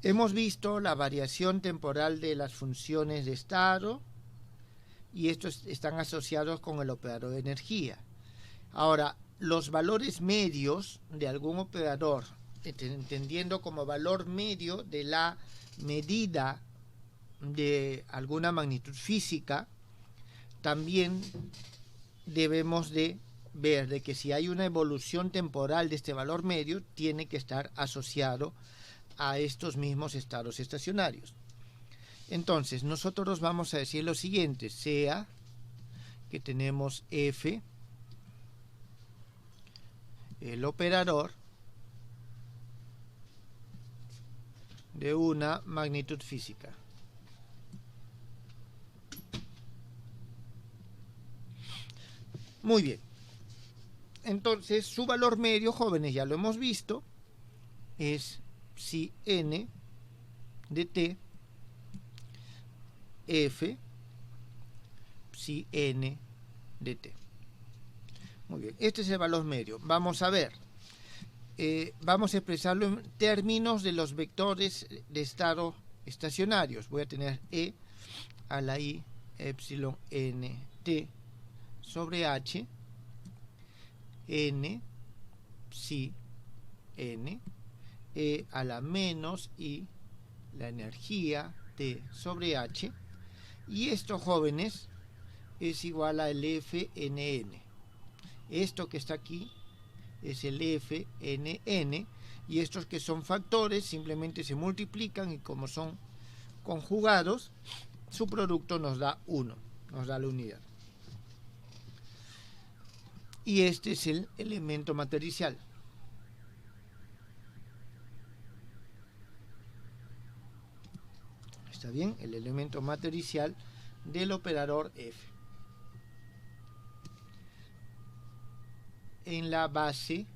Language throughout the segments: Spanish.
Hemos visto la variación temporal de las funciones de estado y estos están asociados con el operador de energía. Ahora, los valores medios de algún operador, entendiendo como valor medio de la medida de alguna magnitud física, también debemos de ver de que si hay una evolución temporal de este valor medio, tiene que estar asociado a estos mismos estados estacionarios. Entonces, nosotros vamos a decir lo siguiente, sea que tenemos F, el operador de una magnitud física. Muy bien. Entonces, su valor medio, jóvenes, ya lo hemos visto, es psi n de t f psi n de t. Muy bien, este es el valor medio. Vamos a ver, vamos a expresarlo en términos de los vectores de estado estacionarios. Voy a tener e a la i epsilon n t sobre h n psi n e a la menos i la energía t sobre h, y esto, jóvenes, es igual al fnn. Esto que está aquí es el fnn, y estos que son factores simplemente se multiplican, y como son conjugados, su producto nos da 1, nos da la unidad. Y este es el elemento matricial. ¿Está bien? El elemento matricial del operador F. En la base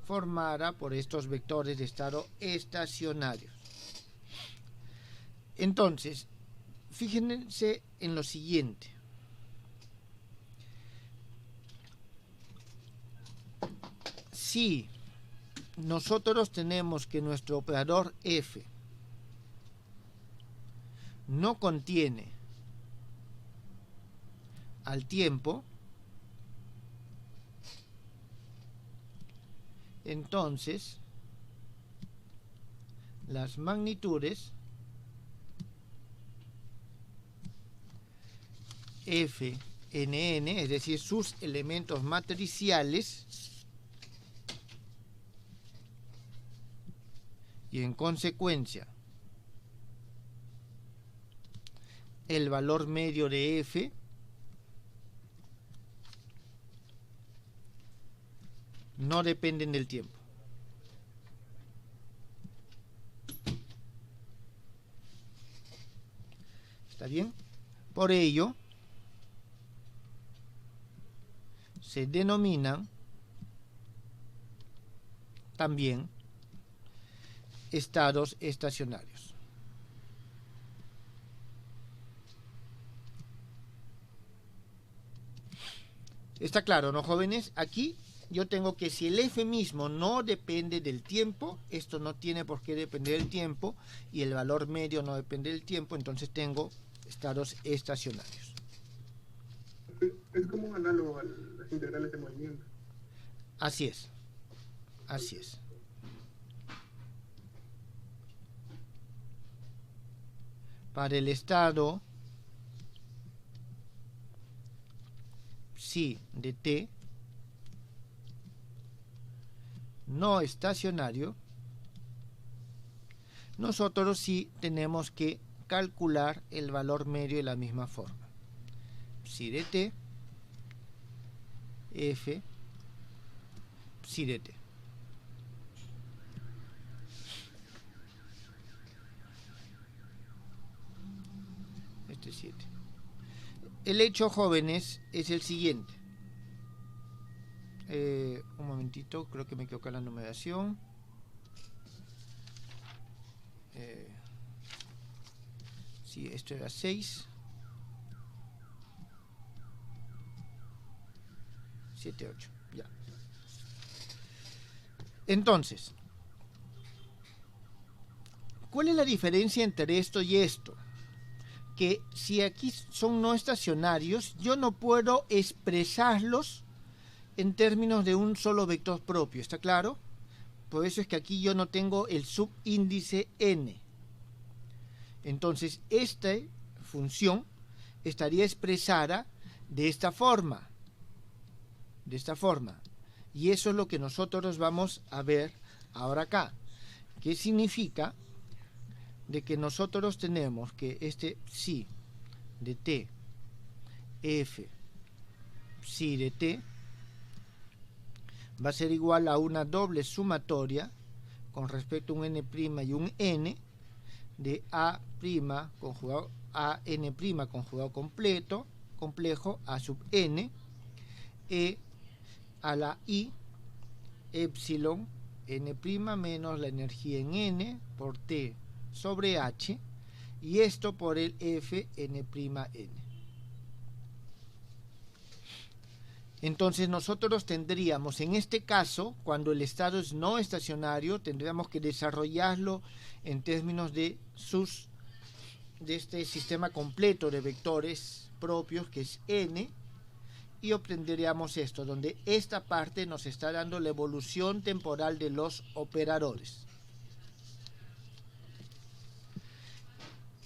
formada por estos vectores de estado estacionarios. Entonces, fíjense en lo siguiente. Si nosotros tenemos que nuestro operador F no contiene al tiempo, entonces las magnitudes fnn, es decir, sus elementos matriciales, y en consecuencia el valor medio de F no dependen del tiempo. ¿Está bien? Por ello, se denominan también estados estacionarios. ¿Está claro, no, jóvenes? Aquí yo tengo que si el F mismo no depende del tiempo, esto no tiene por qué depender del tiempo, y el valor medio no depende del tiempo, entonces tengo estados estacionarios. Es como un análogo a las integrales de movimiento. Así es. Así es. Para el estado psi de t no estacionario, nosotros sí tenemos que calcular el valor medio de la misma forma. Psi de t, f, psi de t. Este es 7. El hecho, jóvenes, es el siguiente. Un momentito, creo que me equivoqué en la numeración. Sí, esto era 6. 7, 8. Ya. Entonces, ¿cuál es la diferencia entre esto y esto? Que si aquí son no estacionarios, yo no puedo expresarlos en términos de un solo vector propio, ¿está claro? Por eso es que aquí yo no tengo el subíndice n. Entonces, esta función estaría expresada de esta forma. Y eso es lo que nosotros vamos a ver ahora acá. ¿Qué significa? De que nosotros tenemos que este psi de t, f psi de t, va a ser igual a una doble sumatoria con respecto a un n' y un n de a' conjugado a n' conjugado complejo a sub n e a la i epsilon n' menos la energía en n por t sobre h, y esto por el f n'. Entonces nosotros tendríamos, en este caso, cuando el estado es no estacionario, tendríamos que desarrollarlo en términos de este sistema completo de vectores propios, que es n, y obtendríamos esto, donde esta parte nos está dando la evolución temporal de los operadores.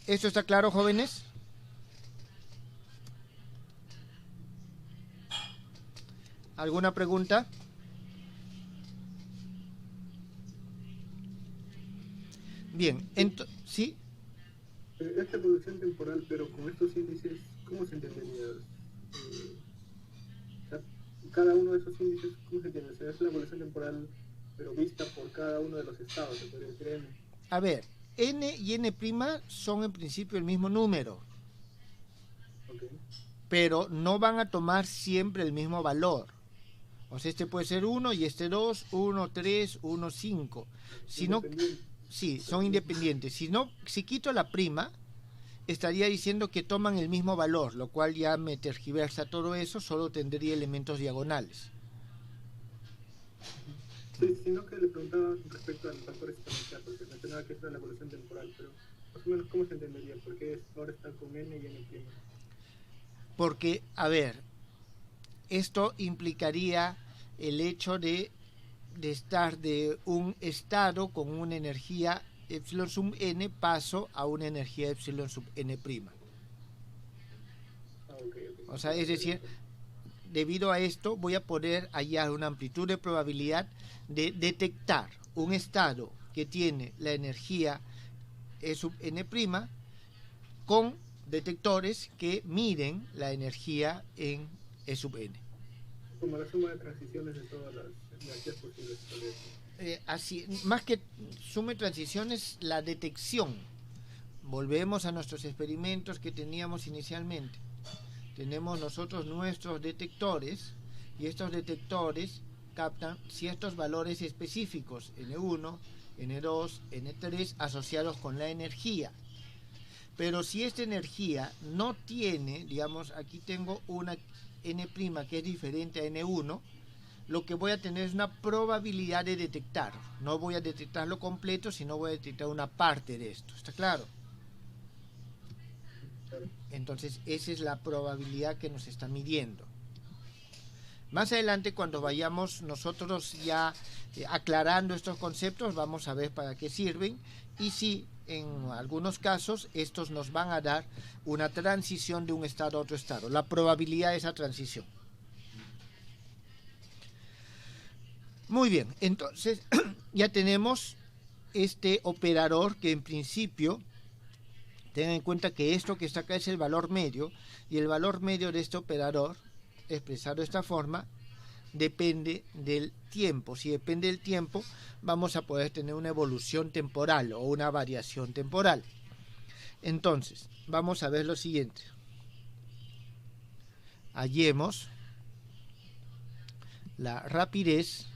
¿Esto está claro, jóvenes? ¿Alguna pregunta? Bien, ¿sí? Esta evolución temporal, pero con estos índices, ¿cómo se entendería? Cada uno de esos índices, ¿cómo se entiende? Es la evolución temporal, pero vista por cada uno de los estados, se podría decir n. A ver, n y n' son en principio el mismo número, Okay. pero no van a tomar siempre el mismo valor. O sea, este puede ser 1 y este 2, 1, 3, 1, 5. Sí, son independientes. Si quito la prima, estaría diciendo que toman el mismo valor, lo cual ya me tergiversa todo eso, solo tendría elementos diagonales. Sí, sino que le preguntaba respecto al factor exponencial, porque mencionaba que esta es la evolución temporal, pero más o menos ¿cómo se entendería? ¿Por qué ahora está con n y n'? Porque, a ver, esto implicaría el hecho de estar de un estado con una energía epsilon sub n paso a una energía epsilon sub n'. Okay. O sea, es decir, debido a esto voy a poder hallar una amplitud de probabilidad de detectar un estado que tiene la energía E sub n' con detectores que miden la energía en E sub n. Como la suma de transiciones de todas las energías posibles. Así, más que suma de transiciones, la detección. Volvemos a nuestros experimentos que teníamos inicialmente. Tenemos nosotros nuestros detectores, y estos detectores captan ciertos valores específicos, N1, N2, N3, asociados con la energía. Pero si esta energía no tiene, digamos, aquí tengo una N' que es diferente a N1, lo que voy a tener es una probabilidad de detectar. No voy a detectarlo completo, sino voy a detectar una parte de esto. ¿Está claro? Entonces, esa es la probabilidad que nos está midiendo. Más adelante, cuando vayamos nosotros ya aclarando estos conceptos, vamos a ver para qué sirven y si en algunos casos estos nos van a dar una transición de un estado a otro estado, la probabilidad de esa transición. Muy bien, entonces ya tenemos este operador que en principio, tengan en cuenta que esto que está acá es el valor medio, y el valor medio de este operador, expresado de esta forma, depende del tiempo. Si depende del tiempo, vamos a poder tener una evolución temporal o una variación temporal. Entonces, vamos a ver lo siguiente. Hallemos la rapidez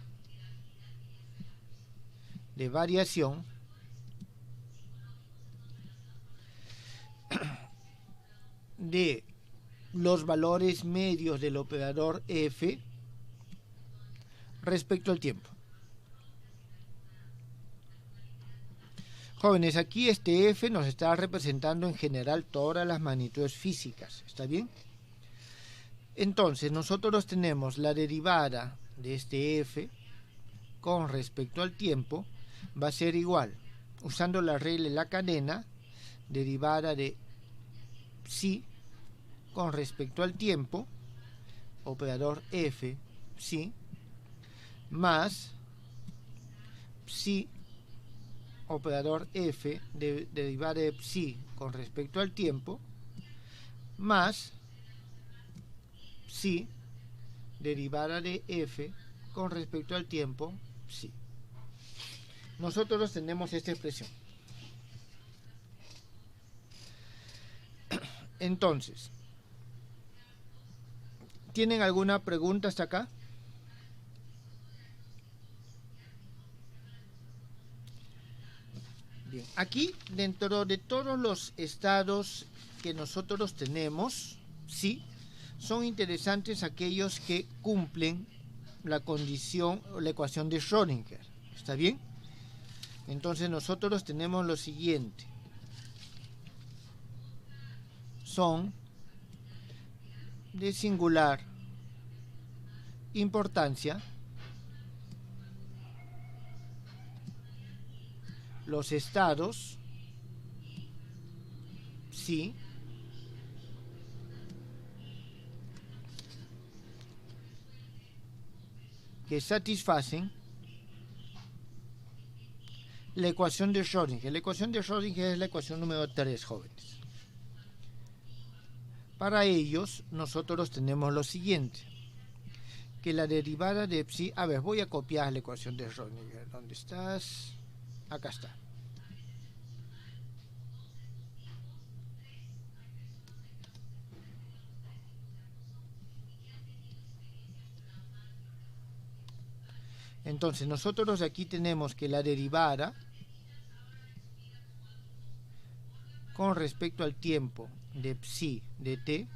de variación de los valores medios del operador f respecto al tiempo. Jóvenes, aquí este F nos está representando en general todas las magnitudes físicas, ¿está bien? Entonces, nosotros tenemos la derivada de este F con respecto al tiempo, va a ser igual, usando la regla de la cadena, derivada de psi con respecto al tiempo, operador F, psi, más psi, operador F, derivada de psi con respecto al tiempo, más psi, derivada de F con respecto al tiempo, psi. Nosotros tenemos esta expresión. Entonces, ¿tienen alguna pregunta hasta acá? Bien, aquí dentro de todos los estados que nosotros tenemos, sí, son interesantes aquellos que cumplen la condición o la ecuación de Schrödinger. ¿Está bien? Entonces nosotros tenemos lo siguiente. Son de singular importancia los estados psi que satisfacen la ecuación de Schrödinger. La ecuación de Schrödinger es la ecuación número 3, jóvenes. Para ellos, nosotros tenemos lo siguiente, que la derivada de psi... A ver, voy a copiar la ecuación de Schrödinger. ¿Dónde estás? Acá está. Entonces, nosotros aquí tenemos que la derivada con respecto al tiempo de psi de t,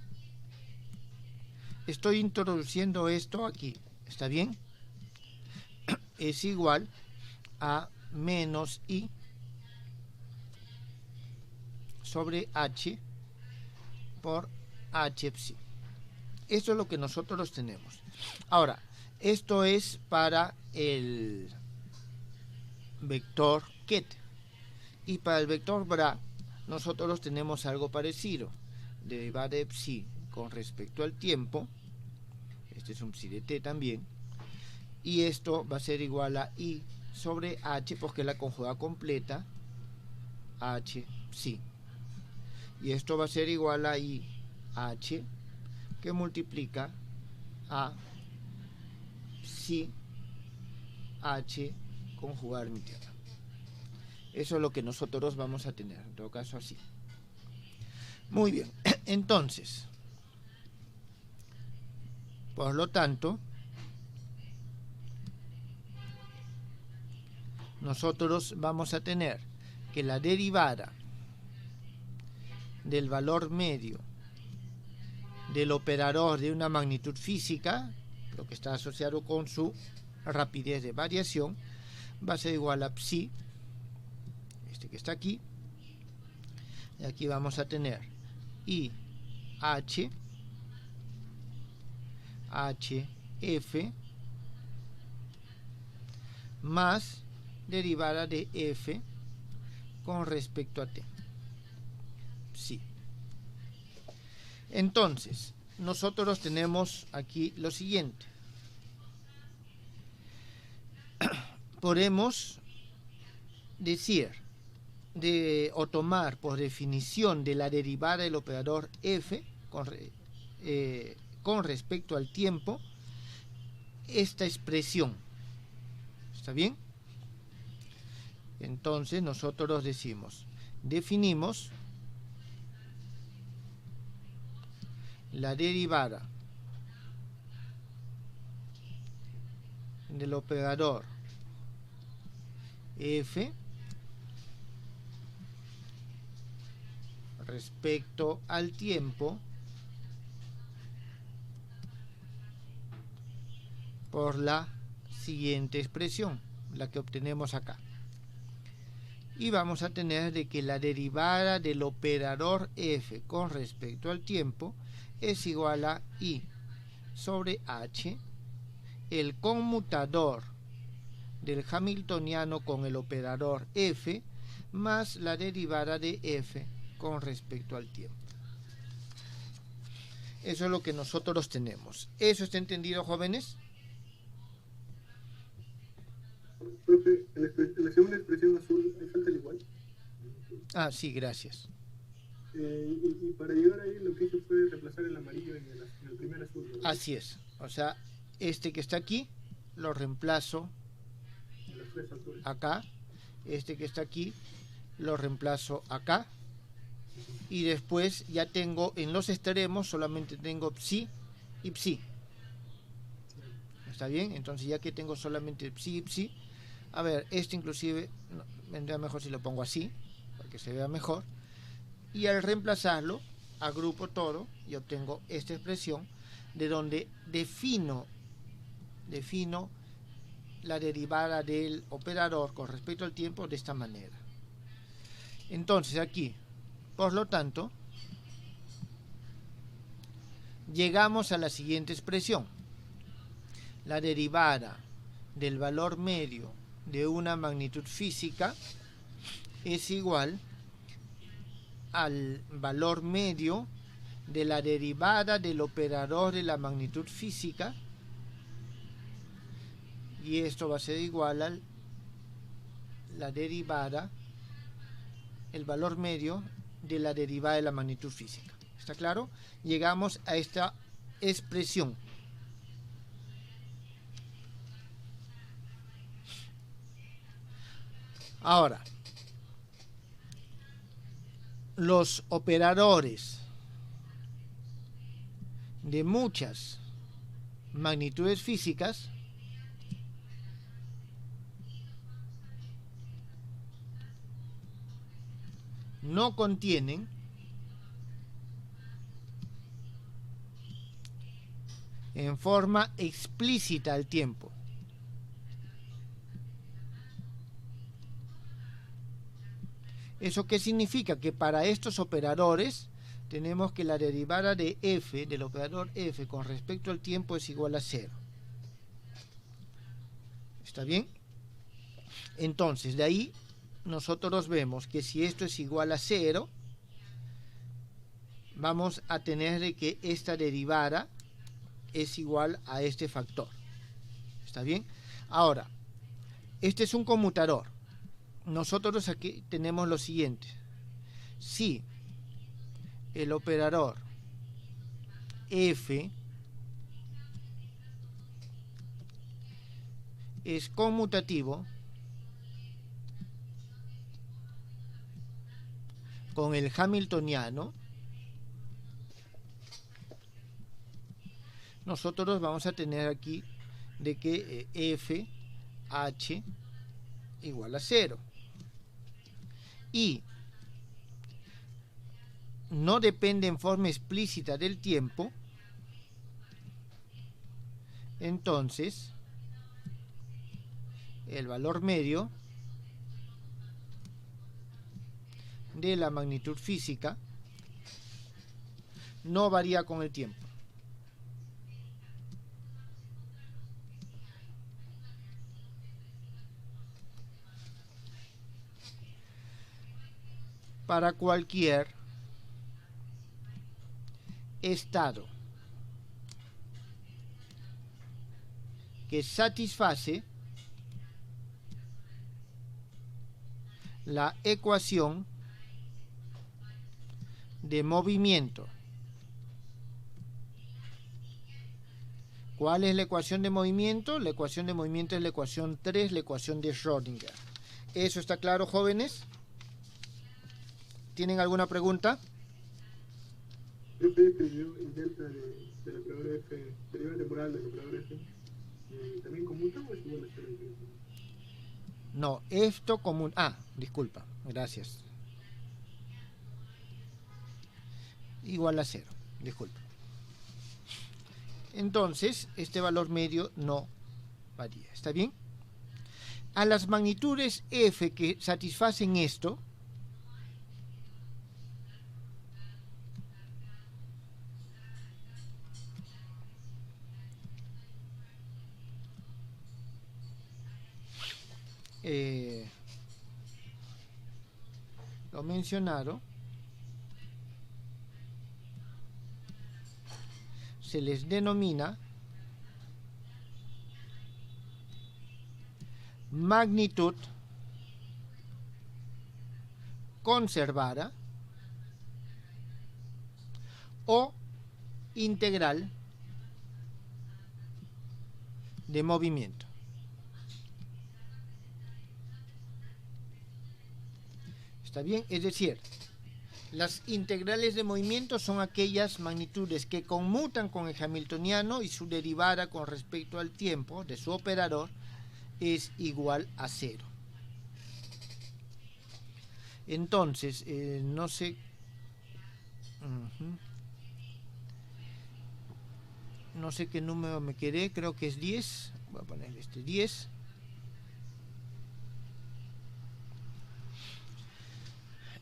estoy introduciendo esto aquí, ¿está bien? Es igual a menos i sobre h por h psi. Esto es lo que nosotros tenemos. Ahora, esto es para el vector ket. Y para el vector bra, nosotros tenemos algo parecido. Derivada de psi con respecto al tiempo. Este es un psi de t también. Y esto va a ser igual a i sobre h, porque es la conjugada completa, h psi. Y esto va a ser igual a i h, que multiplica a psi h conjugada hermitiana. Eso es lo que nosotros vamos a tener, en todo caso así. Muy bien, entonces, por lo tanto, nosotros vamos a tener que la derivada del valor medio del operador de una magnitud física, lo que está asociado con su rapidez de variación, va a ser igual a psi, este que está aquí, y aquí vamos a tener i h f más derivada de f con respecto a t. Sí. Entonces, nosotros tenemos aquí lo siguiente. Podemos decir o tomar por definición de la derivada del operador f con respecto al tiempo esta expresión. ¿Está bien? Entonces nosotros definimos la derivada del operador f respecto al tiempo por la siguiente expresión, la que obtenemos acá. y vamos a tener de que la derivada del operador f con respecto al tiempo es igual a I sobre H, el conmutador del hamiltoniano con el operador f más la derivada de f con respecto al tiempo. Eso es lo que nosotros tenemos. ¿Eso está entendido, jóvenes? Profe, en la segunda expresión azul, ¿me falta el igual? Ah, sí, gracias. Y para llegar ahí lo que hizo fue reemplazar el amarillo en el primer azul, ¿verdad? Así es. O sea, este que está aquí lo reemplazo En los tres azules. acá. Este que está aquí lo reemplazo acá. Y después ya tengo en los extremos solamente tengo psi y psi. ¿Está bien? Entonces ya que tengo solamente psi y psi, a ver, este inclusive vendría mejor si lo pongo así, para que se vea mejor. Y al reemplazarlo, agrupo todo y obtengo esta expresión de donde defino la derivada del operador con respecto al tiempo de esta manera. Entonces aquí, por lo tanto, llegamos a la siguiente expresión. La derivada del valor medio de una magnitud física es igual al valor medio de la derivada del operador de la magnitud física, y esto va a ser igual a la derivada, el valor medio de la derivada de la magnitud física. ¿Está claro? Llegamos a esta expresión. Ahora, los operadores de muchas magnitudes físicas no contienen en forma explícita el tiempo. ¿Eso qué significa? Que para estos operadores tenemos que la derivada de f, del operador f con respecto al tiempo es igual a 0. ¿Está bien? Entonces, de ahí nosotros vemos que si esto es igual a 0, vamos a tener de que esta derivada es igual a este factor. ¿Está bien? Ahora, este es un conmutador. Nosotros aquí tenemos lo siguiente. Si el operador f es conmutativo con el hamiltoniano, nosotros vamos a tener aquí de que f h igual a 0. Y no depende en forma explícita del tiempo, entonces el valor medio de la magnitud física no varía con el tiempo. Para cualquier estado que satisface la ecuación de movimiento. ¿Cuál es la ecuación de movimiento? La ecuación de movimiento es la ecuación 3, la ecuación de Schrödinger. ¿Eso está claro, jóvenes? ¿Tienen alguna pregunta? Profe, escribió el delta del operador f, derivada temporal del operador f, ¿también conmuta o es igual a 0? No, esto como... disculpa, gracias. Igual a 0, disculpa. Entonces, este valor medio no varía, ¿está bien? a las magnitudes f que satisfacen esto, lo mencionado, se les denomina magnitud conservada o integral de movimiento. ¿Está bien? Es decir, las integrales de movimiento son aquellas magnitudes que conmutan con el hamiltoniano y su derivada con respecto al tiempo de su operador es igual a 0. Entonces, no sé... No sé qué número me quedé, creo que es 10. Voy a poner este 10.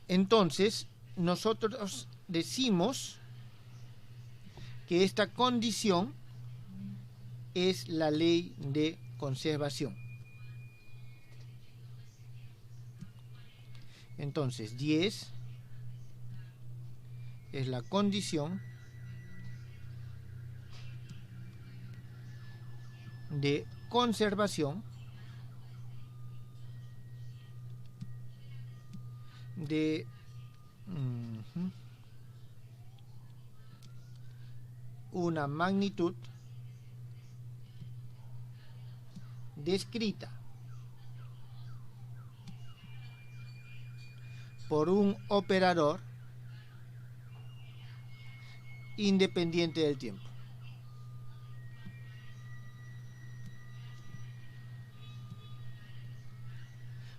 Entonces, nosotros decimos que esta condición es la ley de conservación. Entonces, 10 es la condición de conservación de una magnitud descrita por un operador independiente del tiempo.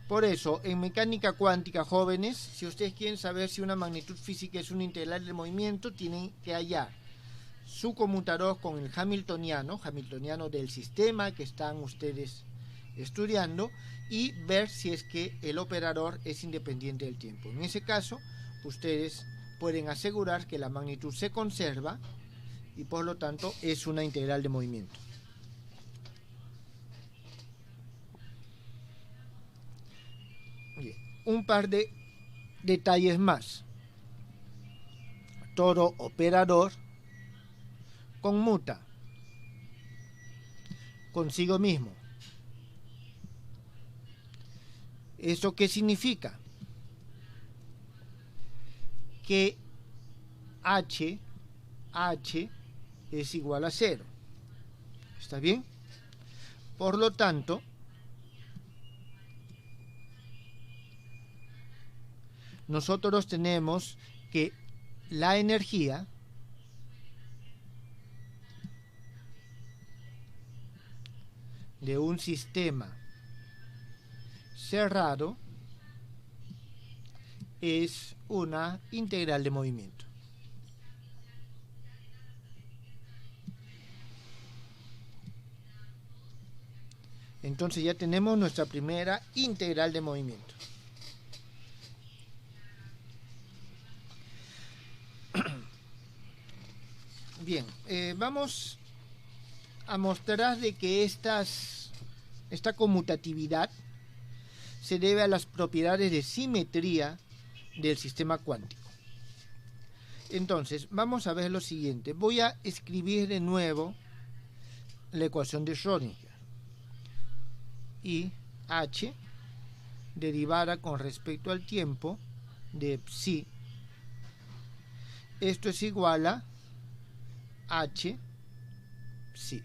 Por eso, en mecánica cuántica, jóvenes, si ustedes quieren saber si una magnitud física es una integral del movimiento, tienen que hallar su conmutador con el hamiltoniano del sistema que están ustedes estudiando, y ver si es que el operador es independiente del tiempo. En ese caso, ustedes pueden asegurar que la magnitud se conserva y por lo tanto es una integral de movimiento. Bien, un par de detalles más. Todo operador conmuta consigo mismo. ¿Eso qué significa? Que h es igual a 0. ¿Está bien? Por lo tanto, nosotros tenemos que la energía de un sistema cerrado es una integral de movimiento. Entonces ya tenemos nuestra primera integral de movimiento. Bien, vamos a mostrar de que esta conmutatividad se debe a las propiedades de simetría del sistema cuántico. Entonces, vamos a ver lo siguiente. Voy a escribir de nuevo la ecuación de Schrödinger. Y h derivada con respecto al tiempo de psi. Esto es igual a h psi.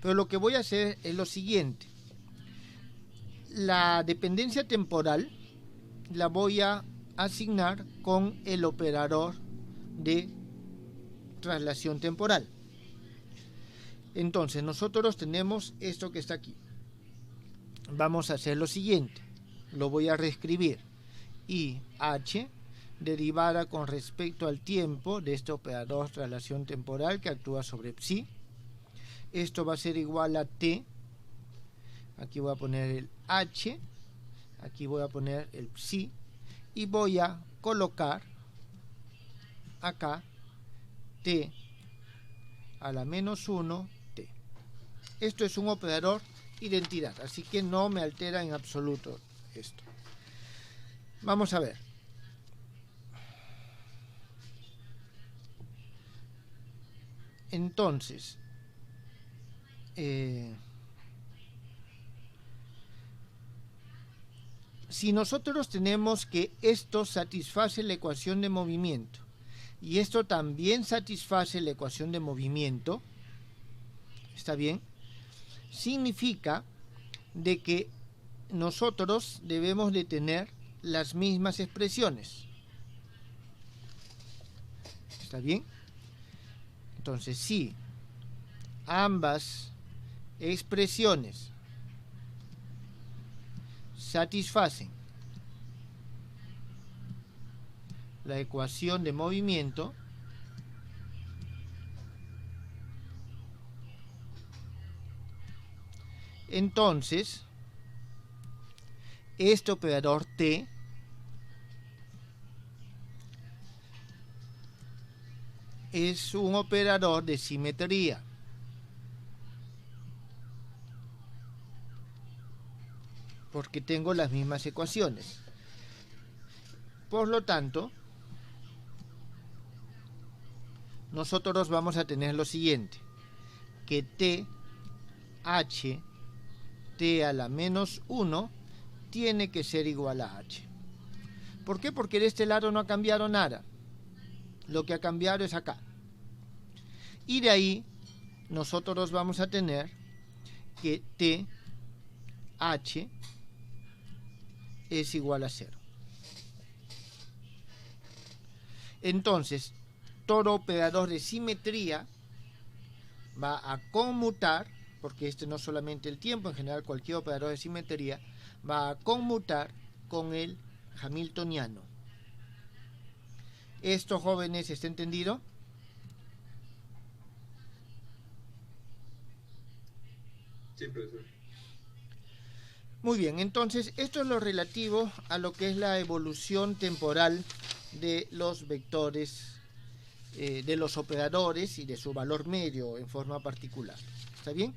Pero lo que voy a hacer es lo siguiente. La dependencia temporal la voy a asignar con el operador de traslación temporal. Entonces nosotros tenemos esto que está aquí. Vamos a hacer lo siguiente. Lo voy a reescribir. Y h derivada con respecto al tiempo de este operador de traslación temporal que actúa sobre psi. Esto va a ser igual a t. Aquí voy a poner el h, aquí voy a poner el psi, y voy a colocar acá t a la menos 1 t. Esto es un operador identidad, así que no me altera en absoluto esto. Vamos a ver. Entonces, si nosotros tenemos que esto satisface la ecuación de movimiento y esto también satisface la ecuación de movimiento, ¿está bien? Significa de que nosotros debemos de tener las mismas expresiones. ¿Está bien? Entonces, si ambas expresiones satisfacen la ecuación de movimiento, entonces este operador t es un operador de simetría. Porque tengo las mismas ecuaciones. Por lo tanto, nosotros vamos a tener lo siguiente, que t a la menos 1 tiene que ser igual a h. ¿Por qué? Porque de este lado no ha cambiado nada. Lo que ha cambiado es acá. Y de ahí nosotros vamos a tener que t es igual a 0. Entonces, todo operador de simetría va a conmutar, porque este no es solamente el tiempo, en general cualquier operador de simetría va a conmutar con el hamiltoniano. ¿Esto, jóvenes, está entendido? Sí, profesor. Muy bien, entonces esto es lo relativo a lo que es la evolución temporal de los vectores, de los operadores y de su valor medio en forma particular. ¿Está bien?